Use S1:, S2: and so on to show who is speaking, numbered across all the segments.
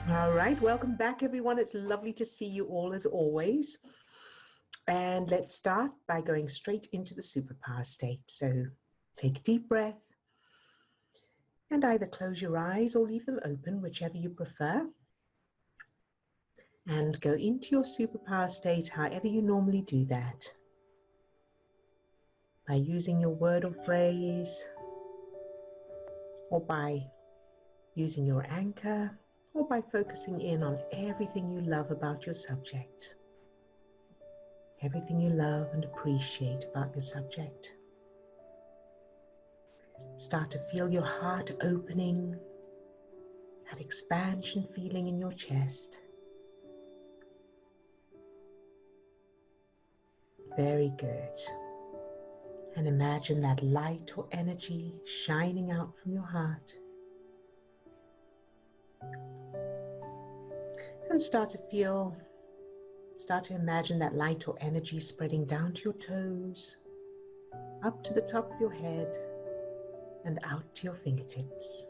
S1: All right, welcome back, everyone. It's lovely to see you all as always. And let's start by going straight into the superpower state. So take a deep breath and either close your eyes or leave them open, whichever you prefer. And go into your superpower state however you normally do that. By using your word or phrase, or by using your anchor, or by focusing in on everything you love about your subject. Everything you love and appreciate about your subject. Start to feel your heart opening, that expansion feeling in your chest. Very good. And imagine that light or energy shining out from your heart. And start to imagine that light or energy spreading down to your toes, up to the top of your head, and out to your fingertips.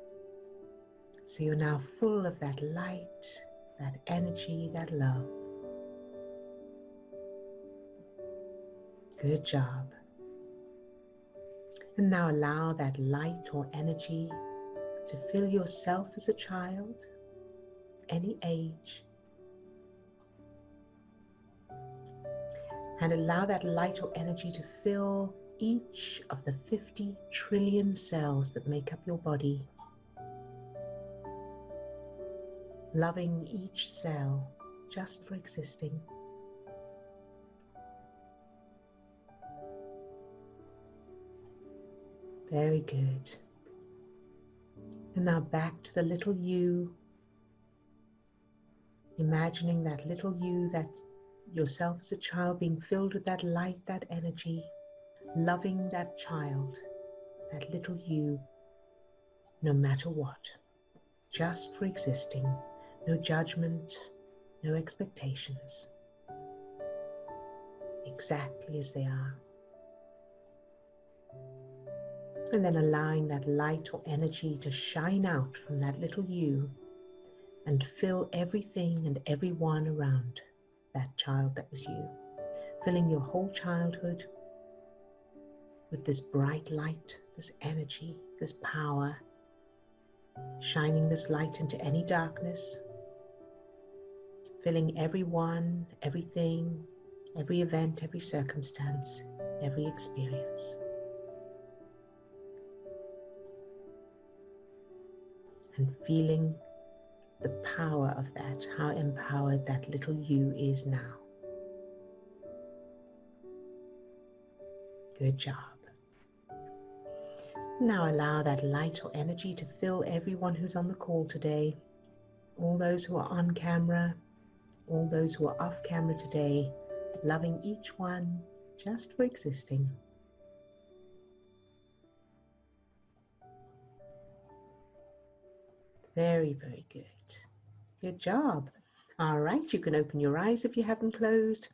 S1: So you're now full of that light, that energy, that love. Good job. And now allow that light or energy to fill yourself as a child, any age. And allow that light or energy to fill each of the 50 trillion cells that make up your body. Loving each cell just for existing. Very good. And now back to the little you. Imagining that little you, that yourself as a child being filled with that light, that energy, loving that child, that little you, no matter what, just for existing, no judgment, no expectations, exactly as they are. And then allowing that light or energy to shine out from that little you and fill everything and everyone around that child that was you, filling your whole childhood with this bright light, this energy, this power, shining this light into any darkness, filling everyone, everything, every event, every circumstance, every experience. And feeling the power of that, how empowered that little you is now. Good job. Now allow that light or energy to fill everyone who's on the call today, all those who are on camera, all those who are off camera today, loving each one just for existing. Very, very good. Good job. All right, you can open your eyes if you haven't closed.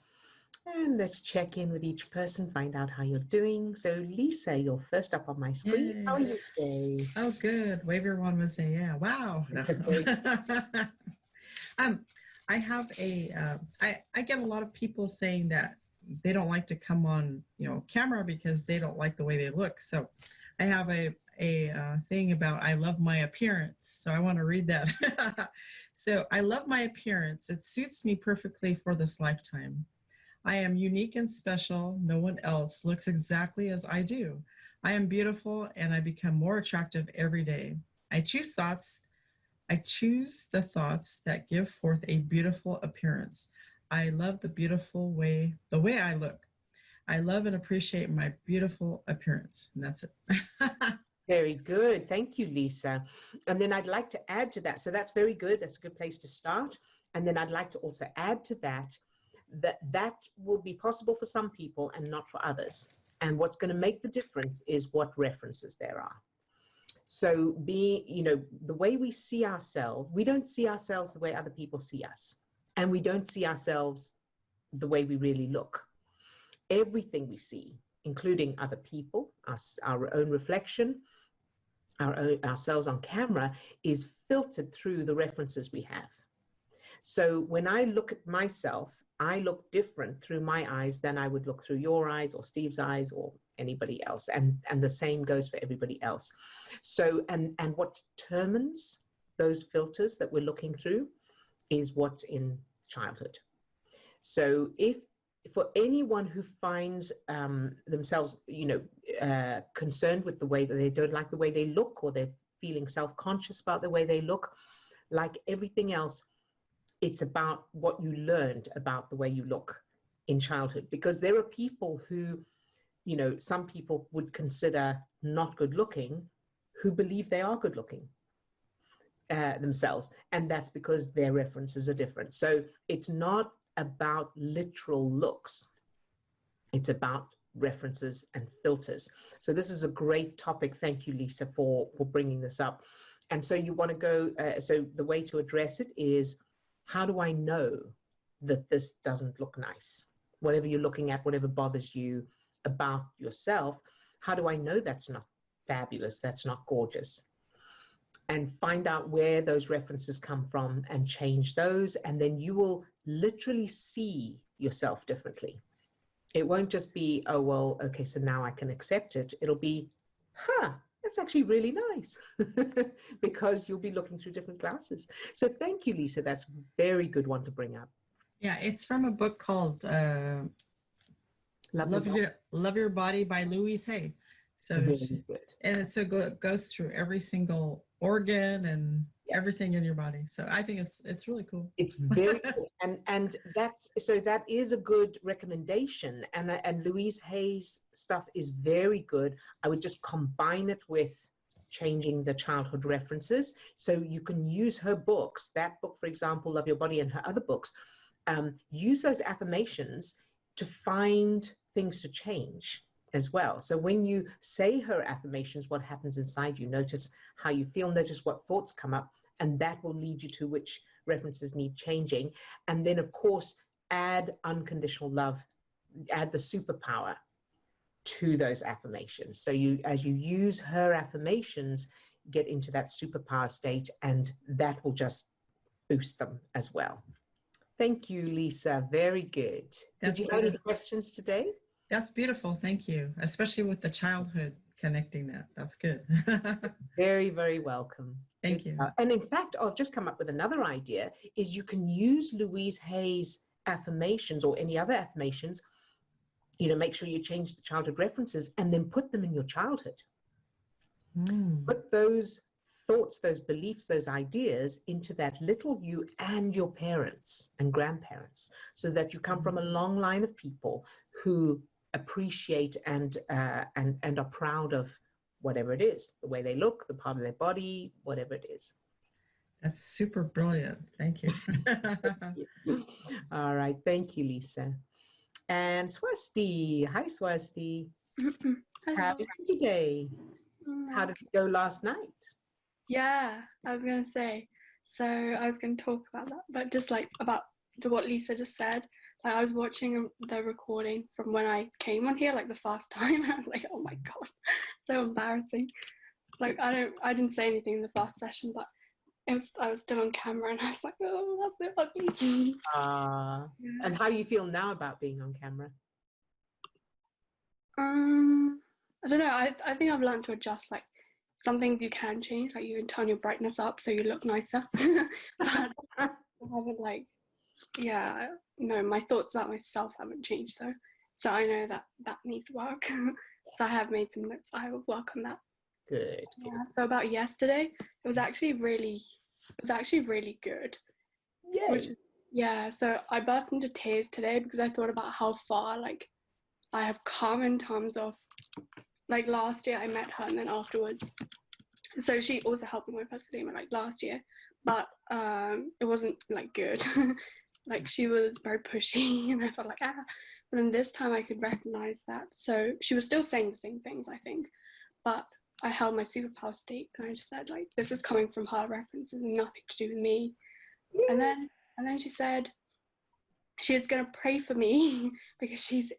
S1: And let's check in with each person, find out how you're doing. So Lisa, you're first up on my screen.
S2: Yay.
S1: How are you today?
S2: Oh, good. Wave your one would say, yeah. Wow. No. I have I get a lot of people saying that they don't like to come on, camera because they don't like the way they look. So I have a thing about I love my appearance. So I want to read that. So I love my appearance. It suits me perfectly for this lifetime. I am unique and special. No one else looks exactly as I do. I am beautiful and I become more attractive every day. I choose the thoughts that give forth a beautiful appearance. I love the way I look. I love and appreciate my beautiful appearance. And that's it.
S1: Very good. Thank you, Lisa. And then I'd like to add to that. So that's very good. That's a good place to start. And then I'd like to also add to that that will be possible for some people and not for others. And what's going to make the difference is what references there are. So the way we see ourselves, we don't see ourselves the way other people see us. And we don't see ourselves the way we really look. Everything we see, including other people, our own reflection, ourselves on camera, is filtered through the references we have. So when I look at myself, I look different through my eyes than I would look through your eyes or Steve's eyes or anybody else. And the same goes for everybody else. So, and what determines those filters that we're looking through is what's in childhood. So if for anyone who finds themselves, concerned with the way that they don't like the way they look, or they're feeling self-conscious about the way they look, like everything else, it's about what you learned about the way you look in childhood. Because there are people who, some people would consider not good looking, who believe they are good looking themselves. And that's because their references are different. So it's not about literal looks. It's about references and filters. So this is a great topic. Thank you, Lisa, for bringing this up. And so you want to go, so the way to address it is, how do I know that this doesn't look nice? Whatever you're looking at, whatever bothers you about yourself, how do I know that's not fabulous, that's not gorgeous? And find out where those references come from and change those. And then you will literally see yourself differently. It won't just be, oh, well, okay, so now I can accept it. It'll be, that's actually really nice, because you'll be looking through different glasses. So thank you, Lisa. That's a very good one to bring up.
S2: Yeah, it's from a book called Love Your Body by Louise Hay. So it goes through every single organ and everything in your body. So I think it's really cool.
S1: It's very cool. And that is a good recommendation. And Louise Hay's stuff is very good. I would just combine it with changing the childhood references. So you can use her books, that book, for example, Love Your Body, and her other books, use those affirmations to find things to change as well. So when you say her affirmations, what happens inside you? Notice how you feel, notice what thoughts come up, and that will lead you to which references need changing. And then, of course, add unconditional love, add the superpower to those affirmations. So as you use her affirmations, get into that superpower state, and that will just boost them as well. Thank you, Lisa. Very good. Did you have any questions today?
S2: That's beautiful. Thank you. Especially with the childhood, connecting that. That's good.
S1: Very, very welcome.
S2: Thank you.
S1: And in fact, I've just come up with another idea, is you can use Louise Hay's affirmations or any other affirmations, make sure you change the childhood references and then put them in your childhood. Put those thoughts, those beliefs, those ideas into that little you and your parents and grandparents, so that you come from a long line of people who appreciate and are proud of whatever it is, the way they look, the part of their body, whatever it is.
S2: That's super brilliant. Thank you.
S1: All right. Thank you, Lisa. And Swasti. Hi, Swasti. How are you today? How did it go last night?
S3: Yeah, I was going to say. So I was going to talk about that, but just like about what Lisa just said. Like, I was watching the recording from when I came on here, like the first time. I was like, oh my God, so embarrassing. Like, I didn't say anything in the first session, but I was still on camera, and I was like, oh, that's so ugly.
S1: And how you feel now about being on camera?
S3: I don't know. I think I've learned to adjust. Like, some things you can change, like you can turn your brightness up so you look nicer. But I haven't, like, no, my thoughts about myself haven't changed though. So I know that needs work. So I have made some notes. I will work on that.
S1: Good.
S3: Yeah. So about yesterday, it was actually really good.
S1: Yay.
S3: So I burst into tears today because I thought about how far, like, I have come in terms of, like, last year I met her, and then afterwards, so she also helped me with her eczema, like, last year, but it wasn't, like, good. Like, she was very pushy, and I felt like, But then this time I could recognize that. So she was still saying the same things, I think, but I held my superpower state, and I just said, like, this is coming from her references and nothing to do with me. Yeah. And then she said she was gonna pray for me because she's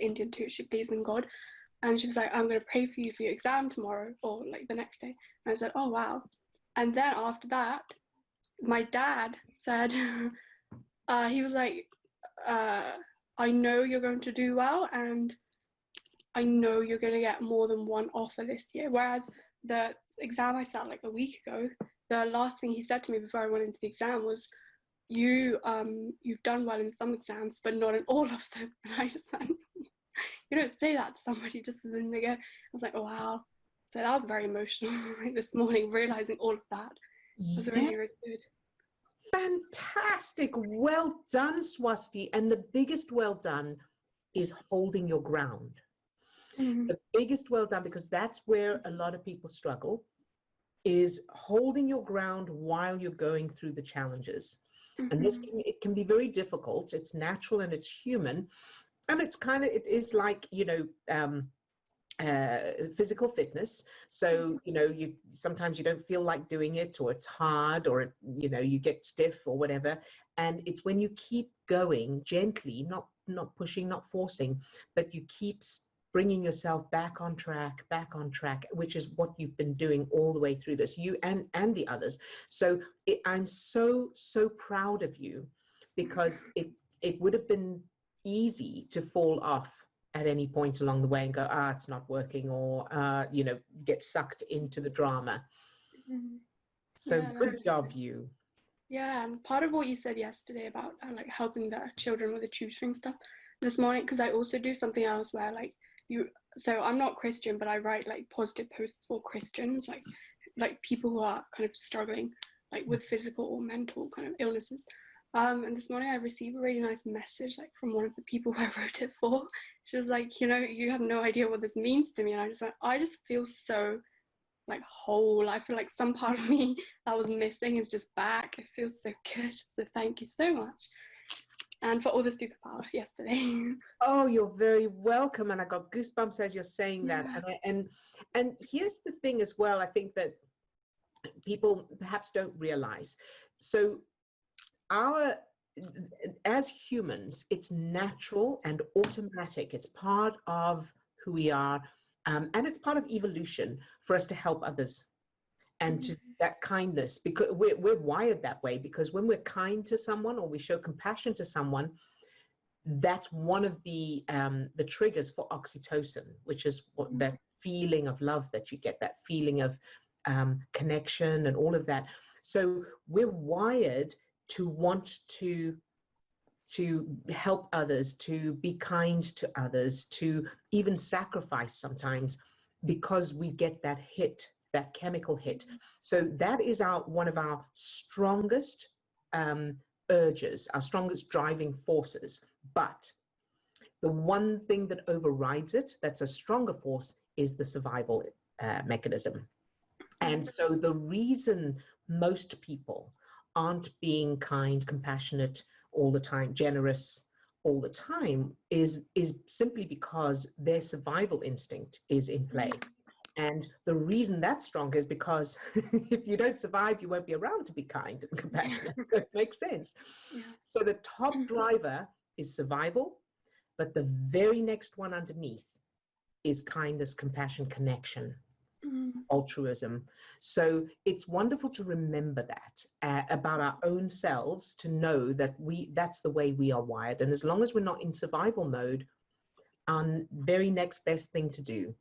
S3: Indian too. She believes in God, and she was like, I'm gonna pray for you for your exam tomorrow, or like the next day. And I said, oh wow. And then after that, my dad said, he was like, I know you're going to do well, and I know you're going to get more than one offer this year. Whereas the exam I sat like a week ago, the last thing he said to me before I went into the exam was, you've done well in some exams, but not in all of them. And I just went, you don't say that to somebody just as in they go. I was like, oh, wow. So that was very emotional this morning, realizing all of that. It was really, really good.
S1: Fantastic. Well done, Swasti. And the biggest well done is holding your ground. The biggest well done, because that's where a lot of people struggle, is holding your ground while you're going through the challenges. And it can be very difficult. It's natural and it's human. And it is like, physical fitness. So, sometimes you don't feel like doing it, or it's hard, or, you get stiff or whatever. And it's when you keep going gently, not pushing, not forcing, but you keep bringing yourself back on track, which is what you've been doing all the way through this, you and the others. So I'm so proud of you, because it would have been easy to fall off at any point along the way and go, it's not working, or get sucked into the drama. So good job, you.
S3: Yeah, and part of what you said yesterday about like helping the children with the tutoring stuff this morning, because I also do something else where so I'm not Christian, but I write like positive posts for Christians, like people who are kind of struggling like with physical or mental kind of illnesses. And this morning I received a really nice message like from one of the people who I wrote it for. She was like, you have no idea what this means to me. And I just feel so like whole. I feel like some part of me that was missing is just back. It feels so good. So thank you so much. And for all the superpower yesterday.
S1: Oh, you're very welcome. And I got goosebumps as you're saying that. And here's the thing as well, I think that people perhaps don't realize. So as humans, it's natural and automatic. It's part of who we are. And it's part of evolution for us to help others and to that kindness, because we're wired that way, because when we're kind to someone or we show compassion to someone, that's one of the triggers for oxytocin, which is that feeling of love that you get, that feeling of connection and all of that. So we're wired to want to help others, to be kind to others, to even sacrifice sometimes, because we get that hit, that chemical hit. So that is one of our strongest urges, our strongest driving forces. But the one thing that overrides it, that's a stronger force, is the survival mechanism. And so the reason most people aren't being kind, compassionate all the time, generous all the time, is simply because their survival instinct is in play. And the reason that's strong is because if you don't survive, you won't be around to be kind and compassionate. That makes sense. Yeah. So the top driver is survival, but the very next one underneath is kindness, compassion, connection, altruism. So it's wonderful to remember that about our own selves, to know that that's the way we are wired. And as long as we're not in survival mode, our very next best thing to do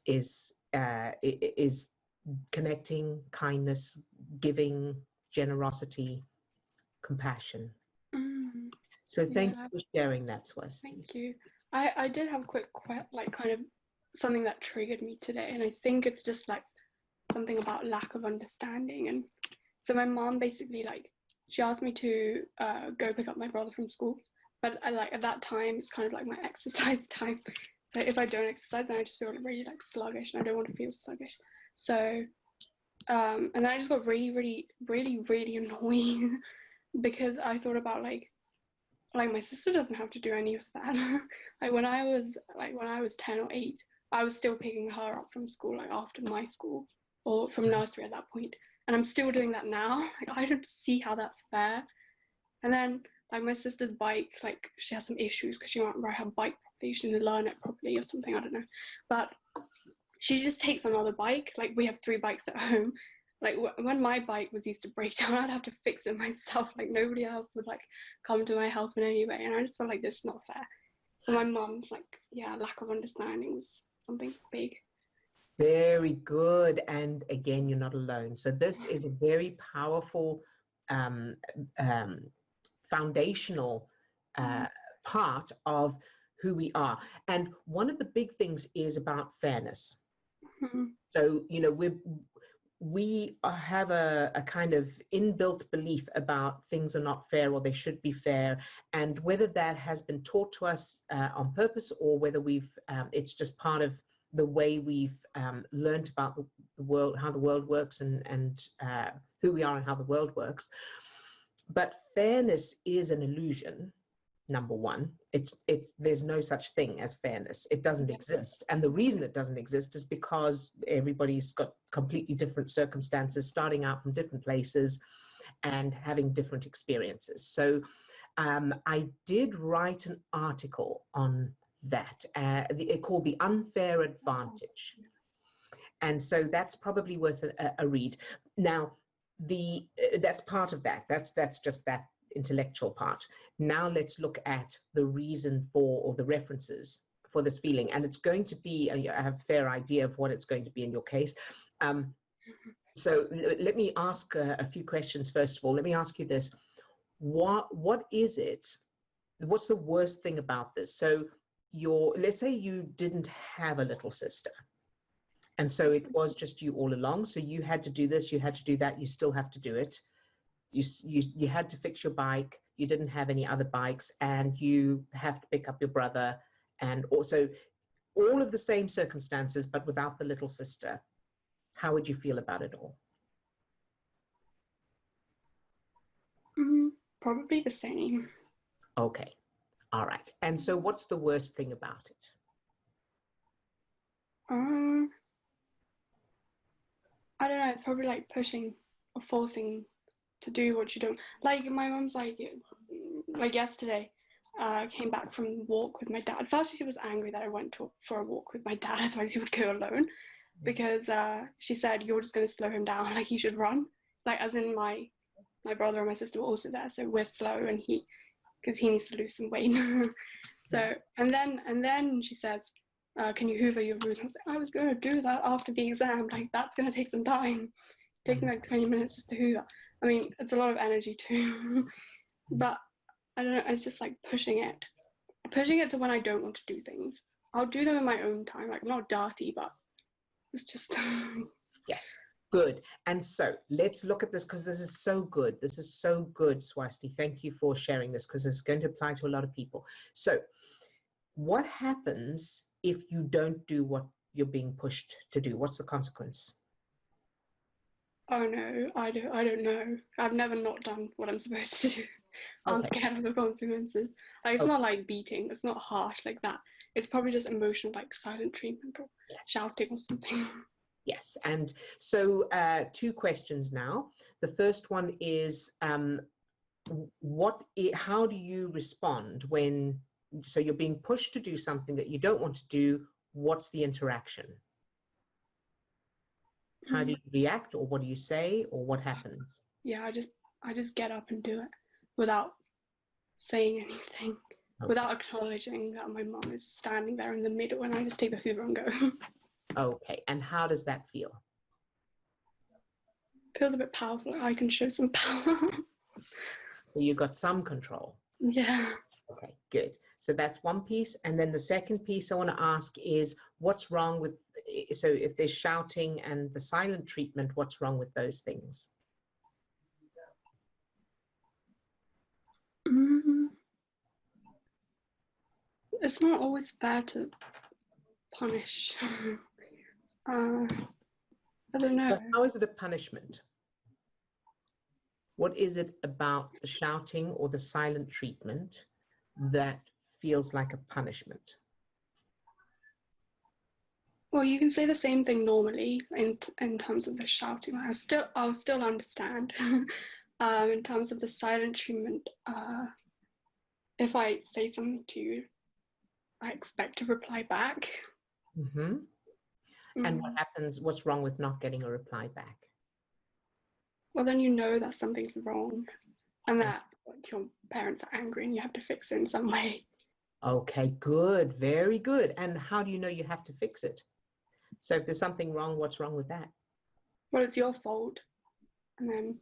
S1: is connecting, kindness, giving, generosity, compassion. So thank you for sharing that, Swasti.
S3: Thank you. I did have a quick kind of something that triggered me today, and I think it's just like something about lack of understanding. And so my mom basically she asked me to go pick up my brother from school, but at that time it's kind of like my exercise time. So if I don't exercise, then I just feel really sluggish, and I don't want to feel sluggish. So and then I just got really annoying because I thought about my sister doesn't have to do any of that. when I was 10 or 8, I was still picking her up from school after my school, or from nursery at that point, and I'm still doing that now. I don't see how that's fair. And then my sister's bike, she has some issues because she won't ride her bike properly. She didn't learn it properly or something, I don't know. But she just takes another bike. We have 3 bikes at home, like when my bike was used to break down, I'd have to fix it myself. Like nobody else would like come to my help in any way, and I just felt like this is not fair. And my mum's like, yeah, lack of understanding was something big.
S1: Very good. And again, you're not alone. So this is a very powerful um, um, foundational part of who we are. And one of the big things is about fairness.
S3: Mm-hmm.
S1: So, you know, we have a kind of inbuilt belief about things are not fair or they should be fair. And whether that has been taught to us on purpose, or whether we've, it's just part of the way we've learned about the world, how the world works, and who we are and how the world works. But fairness is an illusion. Number one, there's no such thing as fairness. It doesn't exist. And the reason it doesn't exist is because everybody's got completely different circumstances, starting out from different places and having different experiences. So I did write an article on that, called The Unfair Advantage. And so that's probably worth a read. Now, that's part of that. That's just that intellectual part. Now let's look at the reason for, or the references for this feeling. And it's going to be, I have a fair idea of what it's going to be in your case. So let me ask a few questions. First of all, let me ask you this. What is it? What's the worst thing about this? So let's say you didn't have a little sister. And so it was just you all along. So you had to do this, you had to do that, you still have to do it. You had to fix your bike, you didn't have any other bikes, and you have to pick up your brother, and also all of the same circumstances, but without the little sister. How would you feel about it all?
S3: Probably the same.
S1: Okay, all right. And so what's the worst thing about it?
S3: I don't know, it's probably like pushing or forcing to do what you don't like. My mum's like yesterday, came back from a walk with my dad. First she was angry that I went for a walk with my dad, otherwise he would go alone, because she said, you're just going to slow him down, like he should run, like as in my brother and my sister were also there, so we're slow, and because he needs to lose some weight. So and then she says, can you hoover your room? I was like, I was going to do that after the exam, like that's going to take some time. It takes me like 20 minutes just to hoover. I mean, it's a lot of energy too. But I don't know, it's just like pushing it to when I don't want to do things. I'll do them in my own time, like not dirty, but it's just
S1: Yes, good. And so let's look at this, because this is so good. This is so good, Swasti. Thank you for sharing this, because it's going to apply to a lot of people. So what happens if you don't do what you're being pushed to do? What's the consequence?
S3: Oh no, I don't know. I've never not done what I'm supposed to do. I'm scared of the consequences. Like it's not like beating, it's not harsh like that. It's probably just emotional, like silent treatment or shouting or something.
S1: Yes, and so 2 questions now. The first one is, how do you respond when, so you're being pushed to do something that you don't want to do? What's the interaction? How do you react, or what do you say, or what happens?
S3: Yeah, I just get up and do it without saying anything, without acknowledging that my mom is standing there in the middle, and I just take the hoover and go.
S1: Okay, and how does that feel?
S3: Feels a bit powerful. I can show some power.
S1: So you got some control.
S3: Yeah.
S1: Okay, good. So that's one piece. And then the second piece I want to ask is, what's wrong with, so if there's shouting and the silent treatment, what's wrong with those things?
S3: It's not always fair to punish. I don't know.
S1: But how is it a punishment? What is it about the shouting or the silent treatment that feels like a punishment?
S3: Well, you can say the same thing normally in terms of the shouting. I'll still understand. In terms of the silent treatment, if I say something to you, I expect a reply back.
S1: And what happens? What's wrong with not getting a reply back?
S3: Well, then you know that something's wrong and that like, your parents are angry and you have to fix it in some way.
S1: Okay, good, very good. And how do you know you have to fix it? So if there's something wrong, what's wrong with that?
S3: Well, it's your fault. And then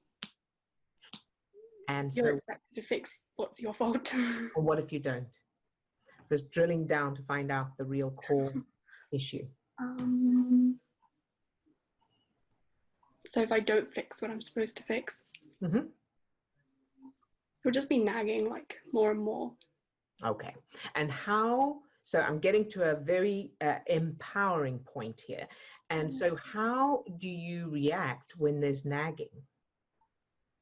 S3: you're expected to fix what's your fault.
S1: Or what if you don't? Just drilling down to find out the real core issue.
S3: So if I don't fix what I'm supposed to fix,
S1: Mm-hmm.
S3: it'll just be nagging like more and more.
S1: Okay. And how, so I'm getting to a very empowering point here. And so how do you react when there's nagging?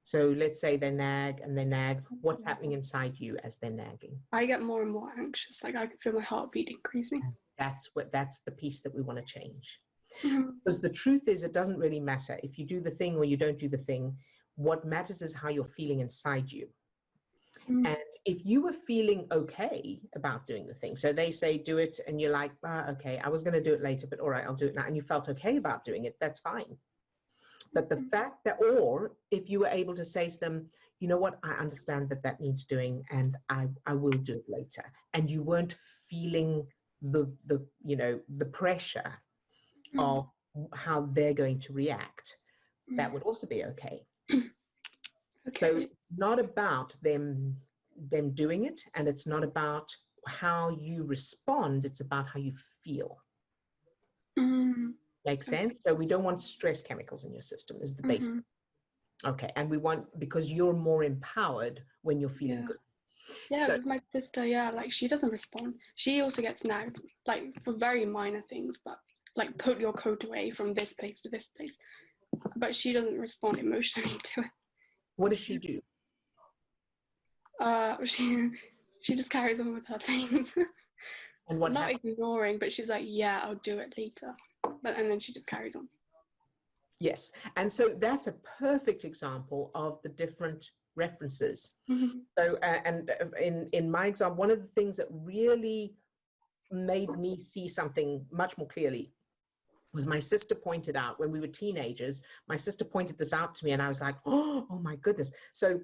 S1: So let's say they nag and they nag. What's happening inside you as they're nagging?
S3: I get more and more anxious. Like I can feel my heartbeat increasing.
S1: That's the piece that we want to change.
S3: Mm-hmm.
S1: Because the truth is, it doesn't really matter if you do the thing or you don't do the thing. What matters is how you're feeling inside you.
S3: Mm-hmm.
S1: And if you were feeling okay about doing the thing, so they say do it and you're like, okay, I was going to do it later, but all right, I'll do it now. And you felt okay about doing it, that's fine. But the fact that, or if you were able to say to them, you know what, I understand that that needs doing and I will do it later. And you weren't feeling the pressure of how they're going to react, that would also be okay.
S3: Okay.
S1: So it's not about them doing it, and it's not about how you respond, it's about how you feel. Makes sense? So we don't want stress chemicals in your system is the basic. Okay, and we want, because you're more empowered when you're feeling good.
S3: Yeah, with my sister, like she doesn't respond. She also gets nagged, like for very minor things, but like put your coat away from this place to this place. But she doesn't respond emotionally to it.
S1: What does she do?
S3: She just carries on with her things.
S1: And what
S3: Not
S1: happens?
S3: ignoring, but she's like, yeah, I'll do it later. And then she just carries on.
S1: Yes, and so that's a perfect example of the different references. So, and in my example, one of the things that really made me see something much more clearly was my sister pointed out when we were teenagers. My sister pointed this out to me, and I was like, oh my goodness. So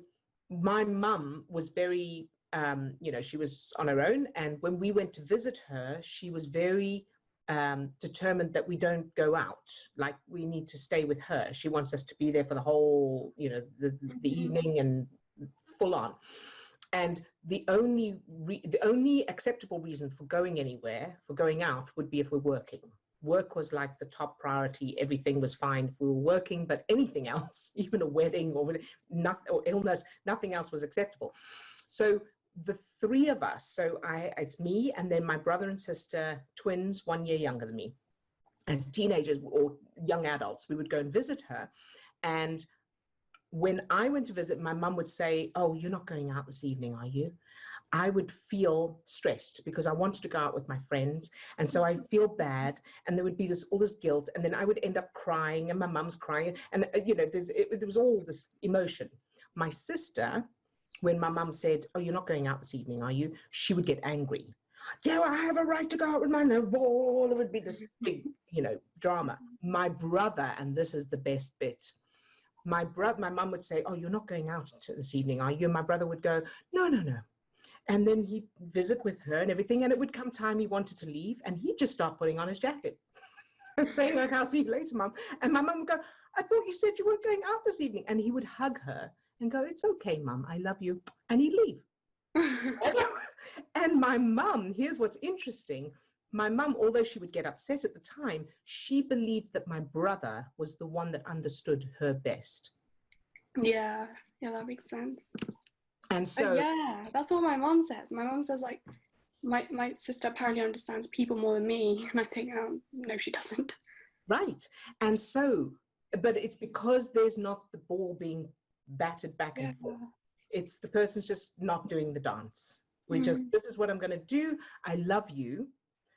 S1: my mum was very, she was on her own, and when we went to visit her, she was very determined that we don't go out. Like we need to stay with her. She wants us to be there for the whole, the evening and full on. And the only acceptable reason for going anywhere, for going out, would be if we're working. Work was like the top priority. Everything was fine if we were working, but anything else, even a wedding or illness, nothing else was acceptable. So the three of us, so it's me and then my brother and sister, twins, 1 year younger than me. As teenagers or young adults, we would go and visit her. And when I went to visit, my mum would say, oh, you're not going out this evening, are you? I would feel stressed because I wanted to go out with my friends. And so I'd feel bad. And there would be all this guilt. And then I would end up crying and my mum's crying. And, there was all this emotion. My sister, when my mum said, oh, you're not going out this evening, are you? She would get angry. Yeah, well, I have a right to go out with my ball. There would be this big, drama. My brother, and this is the best bit. My mum would say, oh, you're not going out this evening, are you? And my brother would go, no. And then he'd visit with her and everything. And it would come time he wanted to leave. And he'd just start putting on his jacket and saying, like, I'll see you later, Mum. And my mum would go, I thought you said you weren't going out this evening. And he would hug her and go, it's okay, Mum, I love you. And he'd leave. And my mum, here's what's interesting. My mum, although she would get upset at the time, she believed that my brother was the one that understood her best.
S3: Yeah, that makes sense.
S1: And so
S3: yeah, that's what my mom says. My mom says like my sister apparently understands people more than me, and I think no, she doesn't.
S1: Right. And so, but it's because there's not the ball being batted back and forth. It's the person's just not doing the dance. This is what I'm going to do. I love you.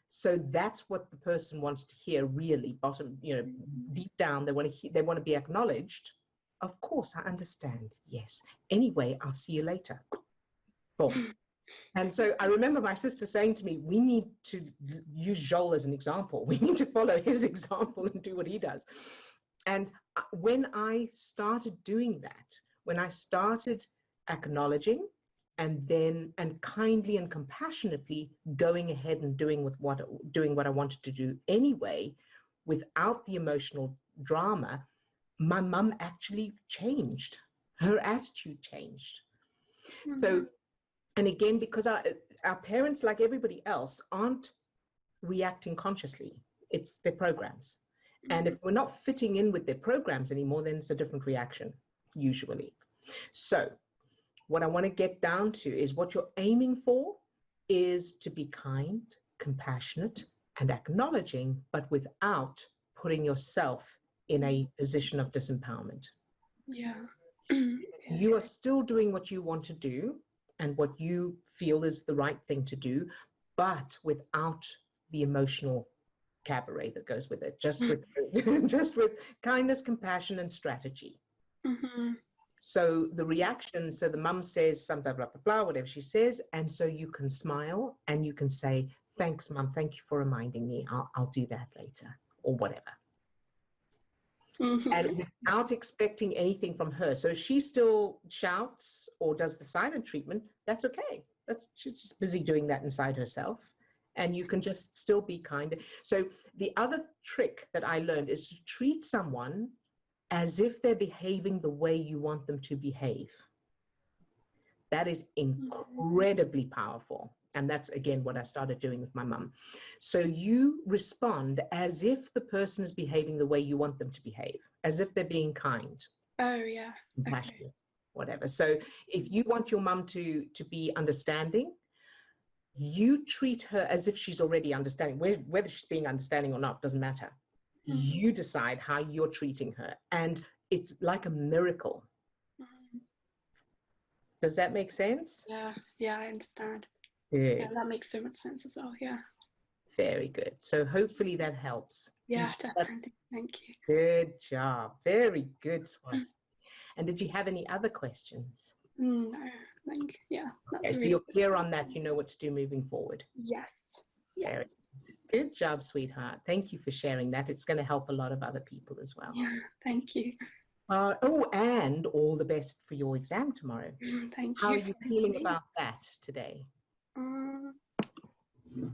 S1: So that's what the person wants to hear, really, bottom, deep down. They want to be acknowledged. Of course, I understand. Yes. Anyway, I'll see you later. Boom. And so I remember my sister saying to me, we need to use Joel as an example. We need to follow his example and do what he does. And when I started doing that, when I started acknowledging and kindly and compassionately going ahead and doing what I wanted to do anyway, without the emotional drama, my mum actually changed. Her attitude changed.
S3: Mhm.
S1: So, and again, because our parents, like everybody else, aren't reacting consciously. It's their programs. And if we're not fitting in with their programs anymore, then it's a different reaction, usually. So what I want to get down to is what you're aiming for is to be kind, compassionate, and acknowledging, but without putting yourself in a position of disempowerment.
S3: Yeah.
S1: You are still doing what you want to do and what you feel is the right thing to do, but without the emotional cabaret that goes with it, just with just with kindness, compassion, and strategy.
S3: Mm-hmm.
S1: So the reaction, so the mum says something, blah, blah, blah, whatever she says, and so you can smile and you can say, thanks, mum, thank you for reminding me. I'll do that later, or whatever.
S3: Mm-hmm.
S1: And without expecting anything from her. So if she still shouts or does the silent treatment, that's okay. She's just busy doing that inside herself. And you can just still be kind. So the other trick that I learned is to treat someone as if they're behaving the way you want them to behave. That is incredibly powerful. And that's, again, what I started doing with my mum. So you respond as if the person is behaving the way you want them to behave, as if they're being kind,
S3: Oh, yeah.
S1: compassionate,
S3: Okay.
S1: whatever. So if you want your mum to be understanding, you treat her as if she's already understanding. Whether she's being understanding or not doesn't matter.
S3: Mm-hmm.
S1: You decide how you're treating her. And it's like a miracle.
S3: Mm-hmm.
S1: Does that make sense?
S3: Yeah, I understand.
S1: Good.
S3: Yeah, that makes so much sense as well. Yeah.
S1: Very good. So hopefully that helps.
S3: Yeah, definitely. Thank you.
S1: Good job. Very good, Swasti. And did you have any other questions?
S3: No, yeah, that's
S1: Okay, so
S3: really
S1: you're
S3: good.
S1: clear on that. You know what to do moving forward.
S3: Yes.
S1: Very good job, sweetheart. Thank you for sharing that. It's going to help a lot of other people as well.
S3: Yeah, thank you.
S1: And all the best for your exam tomorrow.
S3: Thank
S1: How
S3: you.
S1: are you feeling about that today?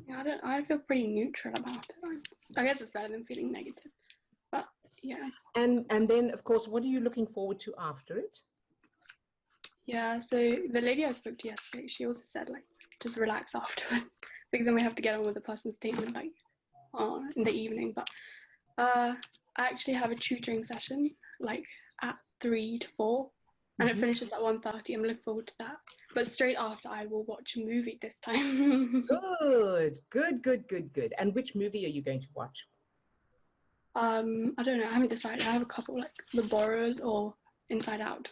S3: Yeah, I feel pretty neutral about it. I guess it's better than feeling negative. But yeah.
S1: And then, of course, what are you looking forward to after it?
S3: Yeah, so the lady I spoke to yesterday, she also said, like, just relax afterwards, because then we have to get on with the person's statement, like, in the evening. But I actually have a tutoring session, like, at 3 to 4, and it finishes at 1:30. I'm looking forward to that. But straight after, I will watch a movie this time.
S1: Good. And which movie are you going to watch?
S3: I don't know. I haven't decided. I have a couple, like The Borrowers or Inside Out.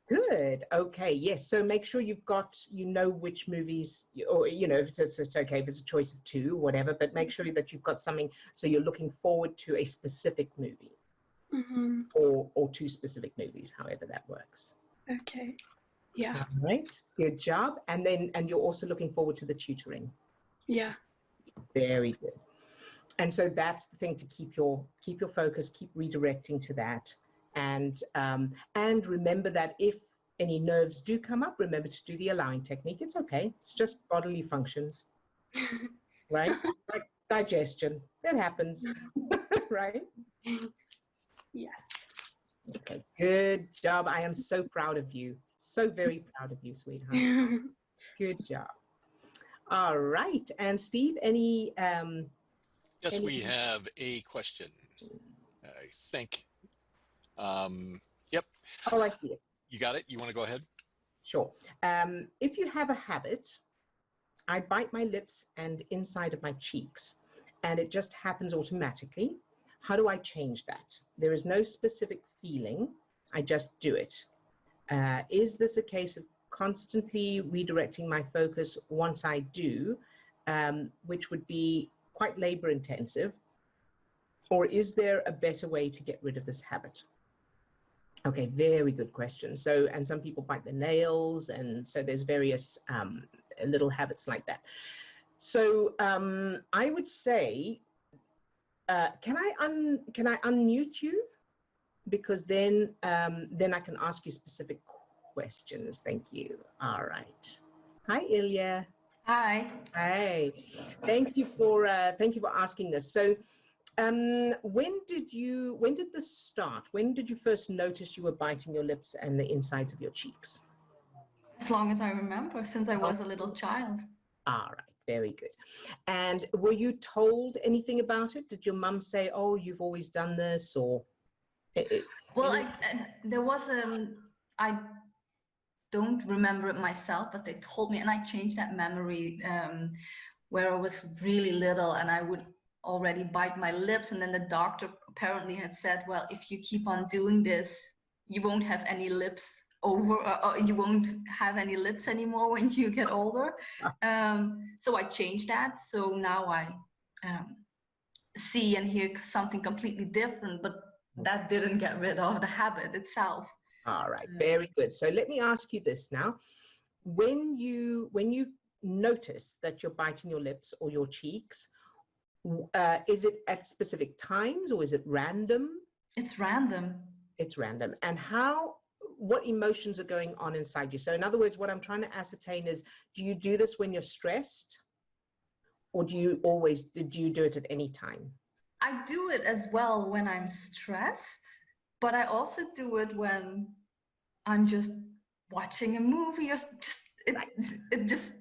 S1: Good. Okay. Yes. So make sure you've got, which movies, or, if it's okay if it's a choice of two, whatever, but make sure that you've got something. So you're looking forward to a specific movie or two specific movies, however that works.
S3: Okay. Yeah.
S1: All right. Good job. And you're also looking forward to the tutoring.
S3: Yeah.
S1: Very good. And so that's the thing, to keep your focus, keep redirecting to that. And remember that if any nerves do come up, remember to do the allowing technique. It's okay. It's just bodily functions, right? Like digestion. That happens, right?
S3: Yes.
S1: Okay. Good job. I am so proud of you. So very proud of you, sweetheart. Good job. All right. And Steve, any...
S4: Yes, we have a question, I think. Yep.
S1: Oh, I see it.
S4: You got it? You want to go ahead?
S1: Sure. If you have a habit, I bite my lips and inside of my cheeks, and it just happens automatically. How do I change that? There is no specific feeling. I just do it. Is this a case of constantly redirecting my focus once I do, which would be quite labor intensive, or is there a better way to get rid of this habit? Okay, very good question. So, and some people bite their nails, and so there's various little habits like that. So I would say, can I unmute you? because then I can ask you specific questions. Thank you. All right. Hi, Ilja.
S5: Hi.
S1: Hi. Thank you for asking this. So, when did this start? When did you first notice you were biting your lips and the insides of your cheeks?
S5: As long as I remember, since I was a little child.
S1: All right, very good. And were you told anything about it? Did your mum say, "Oh, you've always done this," or?
S5: Well, there was I don't remember it myself, but they told me, and I changed that memory where I was really little and I would already bite my lips, and then the doctor apparently had said, well, if you keep on doing this, you won't have any lips you won't have any lips anymore when you get older. So I changed that. So now I see and hear something completely different, but that didn't get rid of the habit itself.
S1: All right, very good. So let me ask you this now. When you notice that you're biting your lips or your cheeks, is it at specific times or is it random?
S5: It's random.
S1: It's random. And what emotions are going on inside you? So in other words, what I'm trying to ascertain is, do you do this when you're stressed, or do you do it at any time?
S5: I do it as well when I'm stressed, but I also do it when I'm just watching a movie, or it just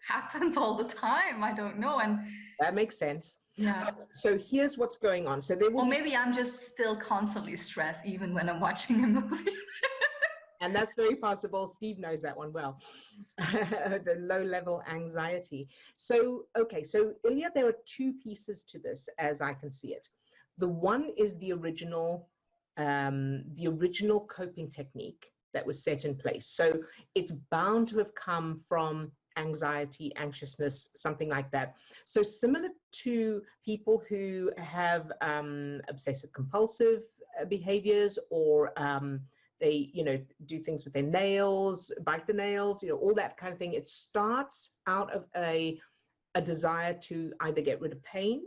S5: happens all the time. I don't know. And
S1: that makes sense.
S5: Yeah.
S1: So here's what's going on. So
S5: or maybe I'm just still constantly stressed even when I'm watching a movie.
S1: And that's very possible. Steve knows that one well. The low-level anxiety. So, okay, so Ilja, there are two pieces to this as I can see it. The one is the original coping technique that was set in place. So it's bound to have come from anxiety, anxiousness, something like that. So similar to people who have obsessive compulsive behaviors, or they, do things with their nails, bite the nails, all that kind of thing. It starts out of a desire to either get rid of pain,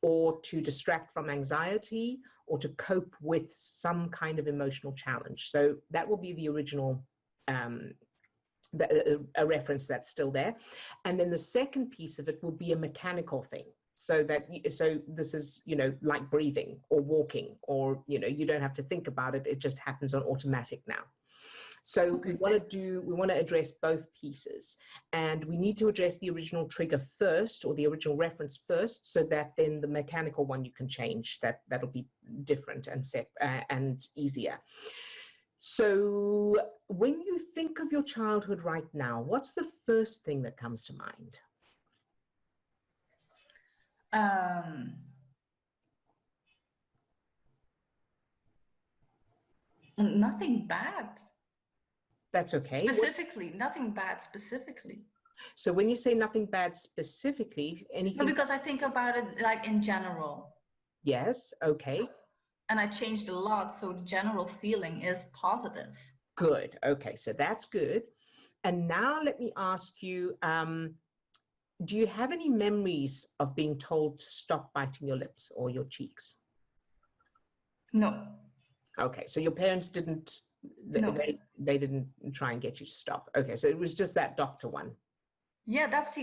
S1: or to distract from anxiety, or to cope with some kind of emotional challenge. So that will be the original, a reference that's still there. And then the second piece of it will be a mechanical thing. So this is, like breathing or walking, or, you don't have to think about it. It just happens on automatic now. So we want to address both pieces, and we need to address the original trigger first, or the original reference first, so that then the mechanical one you can change. That'll be different and and easier. So when you think of your childhood right now, what's the first thing that comes to mind?
S5: Nothing bad.
S1: That's okay.
S5: Specifically, nothing bad specifically.
S1: So when you say nothing bad specifically, anything?
S5: No, because I think about it like in general.
S1: Yes, okay.
S5: And I changed a lot, so the general feeling is positive.
S1: Good, okay, so that's good. And now let me ask you, do you have any memories of being told to stop biting your lips or your cheeks?
S5: No.
S1: Okay, so your parents didn't, they didn't try and get you to stop. Okay, so it was just that doctor one.
S5: Yeah, that's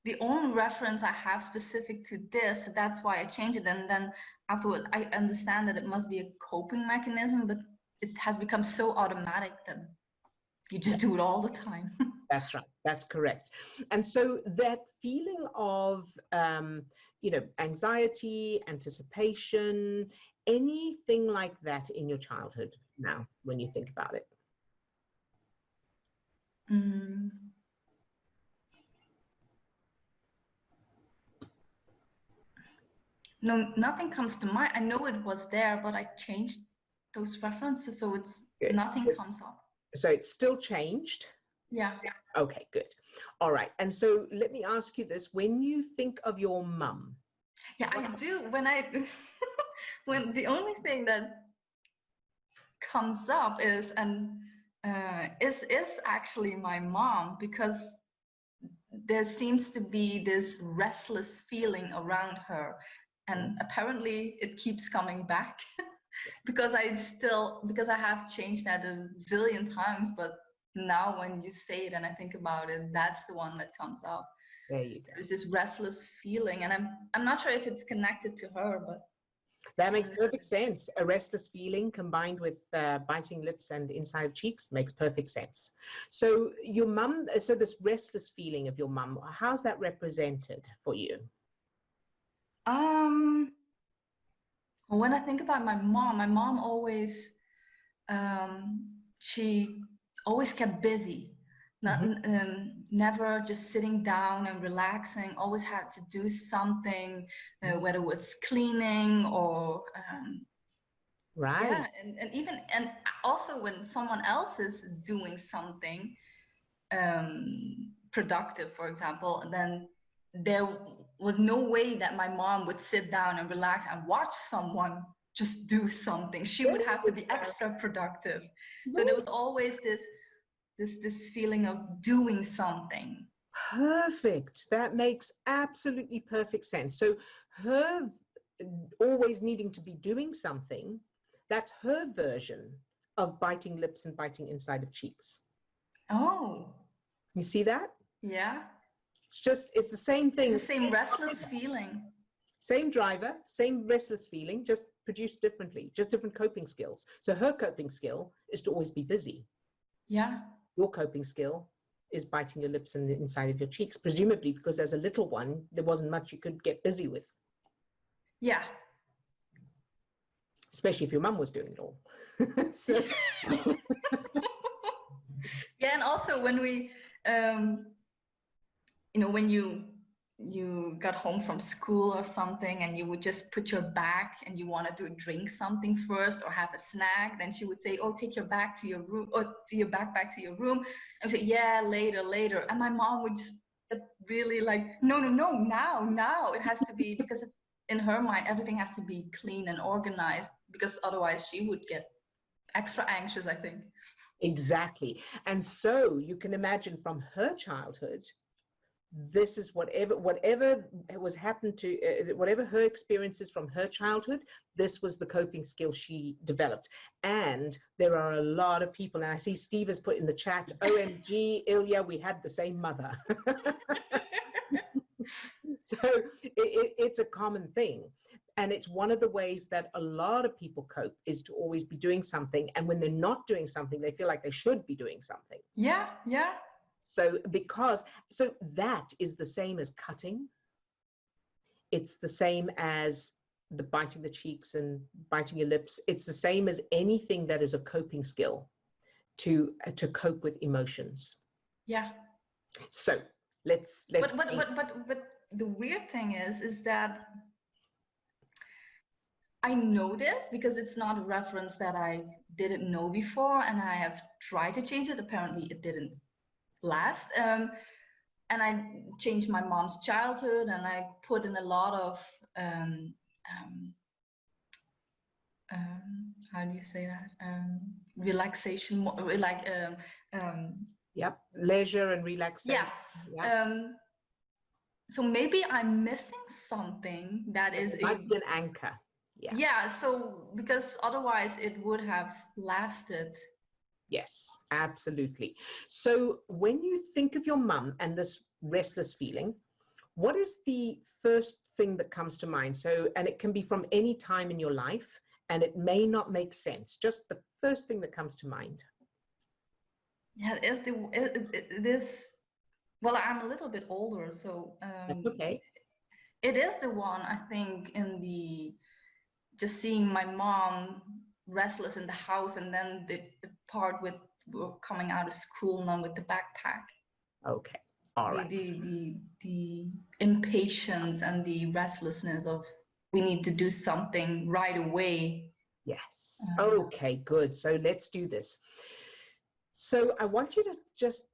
S5: the only reference I have specific to this. So that's why I changed it. And then afterwards, I understand that it must be a coping mechanism, but it has become so automatic that you just do it all the time.
S1: That's right. That's correct. And so that feeling of, anxiety, anticipation, anything like that in your childhood now, when you think about it?
S5: No, nothing comes to mind. I know it was there, but I changed those references, so it's good. Nothing comes up.
S1: So it's still changed?
S5: Yeah.
S1: Okay, good. All right. And so let me ask you this. When you think of your mum.
S5: Yeah, I do. When the only thing that comes up is actually my mom, because there seems to be this restless feeling around her. And apparently it keeps coming back because I have changed that a zillion times, but now when you say it and I think about it, that's the one that comes up.
S1: There you go.
S5: There's this restless feeling, and I'm not sure if it's connected to her, but
S1: that makes perfect sense. A restless feeling combined with biting lips and inside of cheeks makes perfect sense. So your mum, so this restless feeling of your mum, how's that represented for you?
S5: When I think about my mom always, she always kept busy. Never just sitting down and relaxing, always had to do something, whether it was cleaning or
S1: right.
S5: Yeah, and also when someone else is doing something productive, for example, then there was no way that my mom would sit down and relax and watch someone just do something. She would have to be extra productive. So there was always this feeling of doing something.
S1: Perfect. That makes absolutely perfect sense. So her always needing to be doing something, that's her version of biting lips and biting inside of cheeks.
S5: Oh.
S1: You see that?
S5: Yeah.
S1: It's the same thing.
S5: It's the same restless feeling.
S1: Same driver, same restless feeling, just produced differently, just different coping skills. So her coping skill is to always be busy.
S5: Yeah.
S1: Your coping skill is biting your lips and the inside of your cheeks, presumably because as a little one, there wasn't much you could get busy with.
S5: Yeah.
S1: Especially if your mum was doing it all. So.
S5: Yeah, and also when we, when you got home from school or something and you would just put your bag and you wanted to drink something first or have a snack, then she would say, oh, take your bag to your room, or to your backpack to your room. And say, yeah, later. And my mom would just get really like, no, now. It has to be, because in her mind, everything has to be clean and organized, because otherwise she would get extra anxious, I think.
S1: Exactly. And so you can imagine from her childhood, this is whatever was happened to whatever her experiences from her childhood, this was the coping skill she developed. And there are a lot of people, and I see Steve has put in the chat, OMG, Ilja, we had the same mother. So it's a common thing. And it's one of the ways that a lot of people cope, is to always be doing something. And when they're not doing something, they feel like they should be doing something.
S5: Yeah.
S1: So that is the same as cutting. It's the same as the biting the cheeks and biting your lips. It's the same as anything that is a coping skill to cope with emotions.
S5: Yeah.
S1: So let's.
S5: But the weird thing is that I know this because it's not a reference that I didn't know before, and I have tried to change it. Apparently, it didn't last. And I changed my mom's childhood, and I put in a lot of how do you say that? Relaxation,
S1: Yep, leisure and relaxation.
S5: Yeah. So maybe I'm missing something that is
S1: like an anchor.
S5: Yeah. So because otherwise it would have lasted.
S1: Yes, absolutely. So when you think of your mum and this restless feeling, what is the first thing that comes to mind? So, and it can be from any time in your life, and it may not make sense. Just the first thing that comes to mind.
S5: Yeah, well, I'm a little bit older, so
S1: that's okay.
S5: It is the one, I think, in the just seeing my mom restless in the house, and then the part with coming out of school now with the backpack.
S1: Okay, all right.
S5: The impatience and the restlessness of we need to do something right away.
S1: Yes. Okay, good. So let's do this. So I want you to just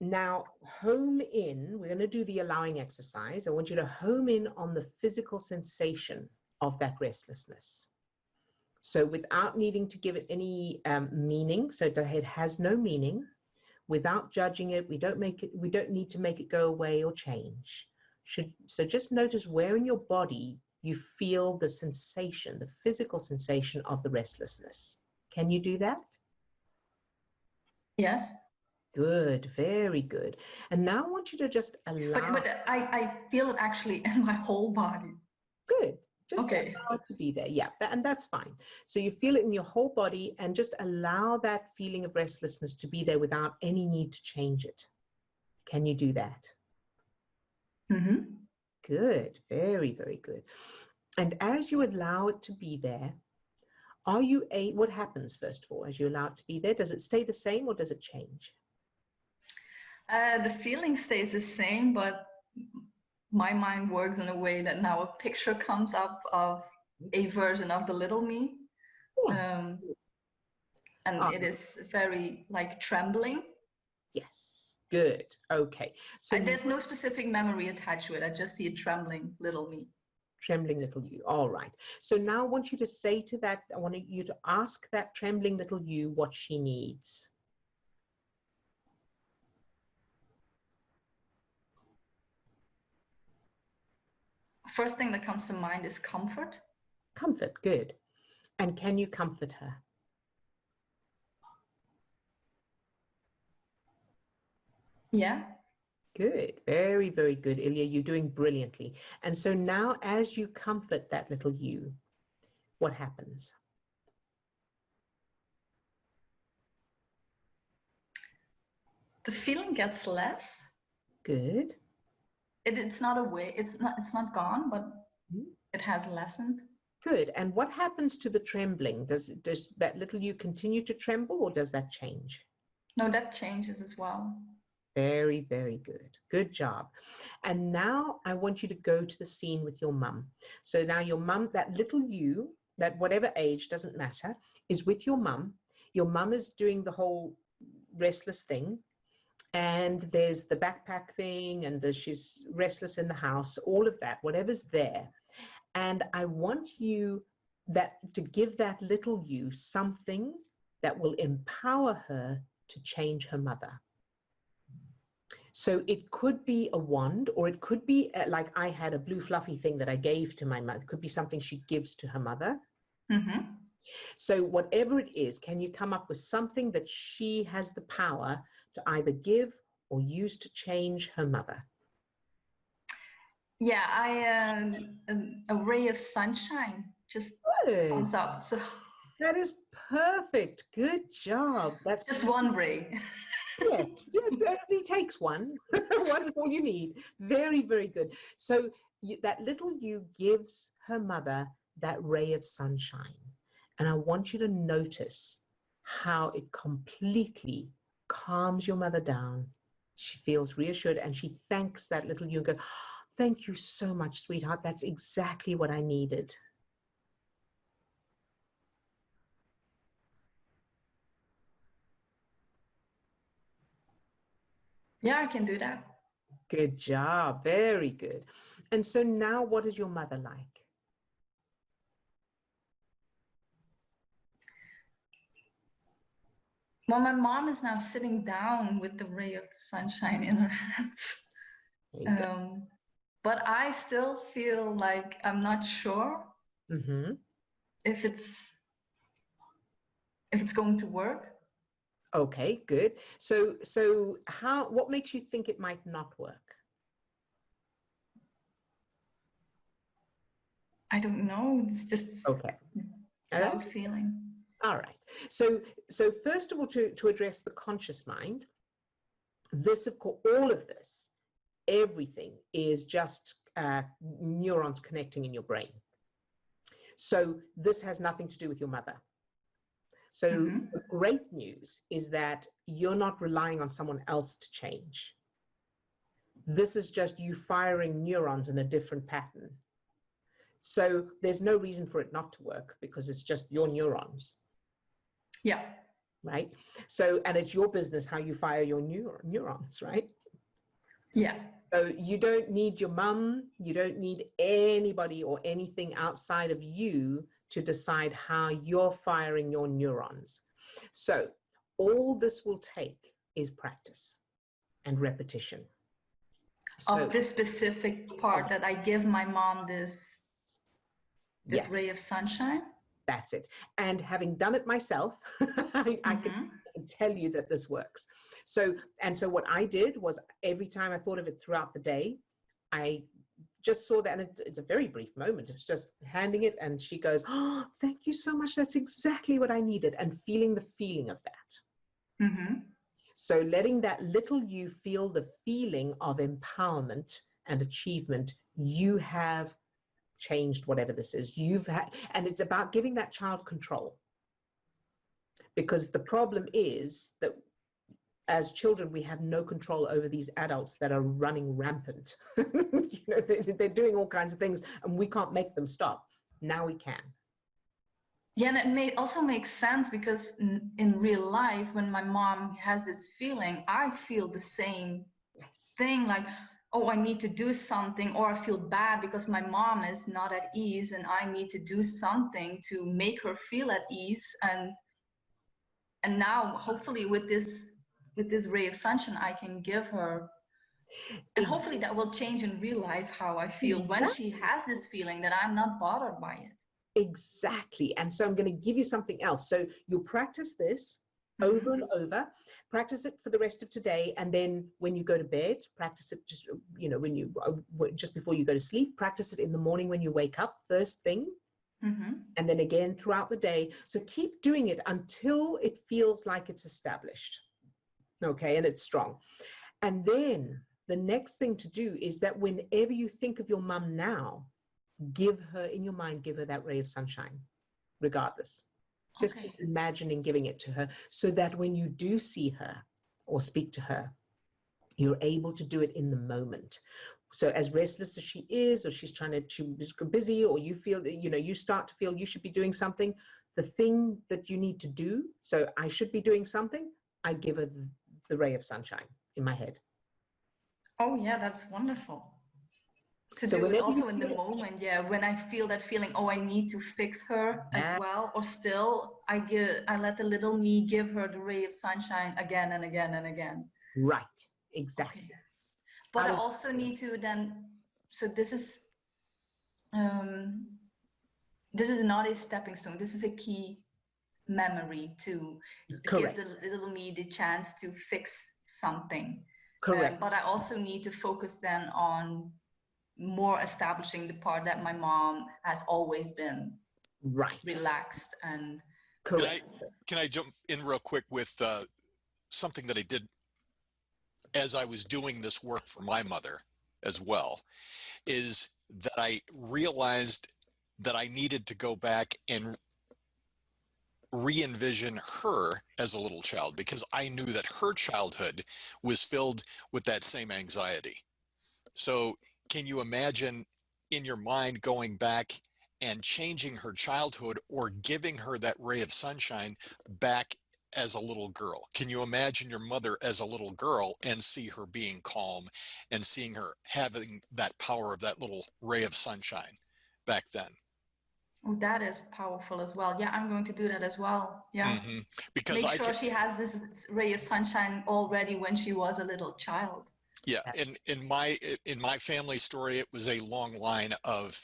S1: now home in. We're going to do the allowing exercise. I want you to home in on the physical sensation of that restlessness. So without needing to give it any meaning, so that it has no meaning, without judging it, we don't need to make it go away or change. So just notice where in your body you feel the sensation, the physical sensation of the restlessness. Can you do that?
S5: Yes.
S1: Good, very good. And now I want you to just allow.
S5: But I feel it actually in my whole body.
S1: Good. Just
S5: Okay.
S1: allow it to be there. Yeah, and that's fine. So you feel it in your whole body and just allow that feeling of restlessness to be there without any need to change it. Can you do that?
S5: Mm-hmm.
S1: Good. Very, very good. And as you allow it to be there, are you what happens first of all as you allow it to be there? Does it stay the same or does it change?
S5: The feeling stays the same, but my mind works in a way that now a picture comes up of a version of the little me.
S1: Yeah.
S5: And it is very like trembling.
S1: Yes. Good. Okay. So
S5: there's no specific memory attached to it. I just see a trembling little me.
S1: Trembling little you. All right. So now I want you to say to that, I want you to ask that trembling little you what she needs.
S5: First thing that comes to mind is comfort.
S1: Comfort. Good. And can you comfort her?
S5: Yeah.
S1: Good. Very, very good, Ilya. You're doing brilliantly. And so now as you comfort that little you, what happens?
S5: The feeling gets less.
S1: Good.
S5: It's not away. It's not gone, but it has lessened.
S1: Good. And what happens to the trembling? Does that little you continue to tremble or does that change?
S5: No, that changes as well.
S1: Very, very good. Good job. And now I want you to go to the scene with your mum. So now your mum, that little you, that whatever age, doesn't matter, is with your mum. Your mum is doing the whole restless thing. And there's the backpack thing and she's restless in the house, all of that, whatever's there. And I want you to give that little you something that will empower her to change her mother. So it could be a wand, or it could be like I had a blue fluffy thing that I gave to my mother. It could be something she gives to her mother.
S5: Mm-hmm.
S1: So whatever it is, can you come up with something that she has the power to either give or use to change her mother?
S5: Yeah, a ray of sunshine just comes up. So
S1: that is perfect. Good job. That's
S5: just one ray.
S1: Yes, it only takes one. One is all you need. Very, very good. So that little you gives her mother that ray of sunshine. And I want you to notice how it completely calms your mother down. She feels reassured and she thanks that little you and goes, "Thank you so much, sweetheart. That's exactly what I needed."
S5: Yeah, I can do that.
S1: Good job. Very good. And so now what is your mother like?
S5: Well, my mom is now sitting down with the ray of sunshine in her hands. But I still feel like I'm not sure if it's going to work.
S1: Okay, good. So what makes you think it might not work?
S5: I don't know. It's just
S1: okay.
S5: Doubt feeling.
S1: All right. So first of all, to address the conscious mind, this, of course, all of this, everything is just neurons connecting in your brain. So this has nothing to do with your mother. So the great news is that you're not relying on someone else to change. This is just you firing neurons in a different pattern. So there's no reason for it not to work because it's just your neurons.
S5: Yeah.
S1: Right? So, and it's your business how you fire your neurons, right?
S5: Yeah.
S1: So you don't need your mum, you don't need anybody or anything outside of you to decide how you're firing your neurons. So all this will take is practice and repetition.
S5: Of this specific part that I give my mom this This
S1: Yes,
S5: ray of sunshine?
S1: that's it. And having done it myself, I can tell you that this works. So what I did was every time I thought of it throughout the day, I just saw that, and it's a very brief moment. It's just handing it, and she goes, "Oh, thank you so much. That's exactly what I needed," and feeling the feeling of that. So letting that little you feel the feeling of empowerment and achievement, you have changed whatever this is. You've had, and it's about giving that child control. Because the problem is that as children, we have no control over these adults that are running rampant. They're doing all kinds of things, and we can't make them stop. Now we can.
S5: Yeah, and it may also make sense because in real life, when my mom has this feeling, I feel the same thing, like, oh, I need to do something, or I feel bad because my mom is not at ease and I need to do something to make her feel at ease. And now, hopefully, with this ray of sunshine, I can give her, and hopefully that will change in real life how I feel when she has this feeling, that I'm not bothered by it.
S1: Exactly. And so I'm going to give you something else. So you'll practice this over and over, practice it for the rest of today. And then when you go to bed, practice it just, when you, just before you go to sleep, practice it in the morning when you wake up, first thing. And then again throughout the day. So keep doing it until it feels like it's established. Okay. And it's strong. And then the next thing to do is that whenever you think of your mum now, give her in your mind, give her that ray of sunshine, regardless. Just keep imagining giving it to her so that when you do see her or speak to her, you're able to do it in the moment. So as restless as she is, or she's busy, or you feel that, you start to feel you should be doing something, the thing that you need to do, so I should be doing something, I give her the ray of sunshine in my head.
S5: Oh yeah, that's wonderful. To
S1: So
S5: do it also in the moment, when I feel that feeling, oh, I need to fix her as well, or still I let the little me give her the ray of sunshine again and again and again.
S1: Right, exactly.
S5: Okay. But I also need to then, so this is not a stepping stone. This is a key memory to give the little me the chance to fix something.
S1: Correct.
S5: But I also need to focus then on more establishing the part that my mom has always been relaxed and
S1: correct.
S4: Can I jump in real quick with something that I did as I was doing this work for my mother as well, is that I realized that I needed to go back and re-envision her as a little child, because I knew that her childhood was filled with that same anxiety. So can you imagine in your mind going back and changing her childhood, or giving her that ray of sunshine back as a little girl? Can you imagine your mother as a little girl and see her being calm and seeing her having that power of that little ray of sunshine back then?
S5: Oh, that is powerful as well. Yeah, I'm going to do that as well. Yeah.
S4: Because
S5: make sure she has this ray of sunshine already when she was a little child.
S4: Yeah, in my family story, it was a long line of,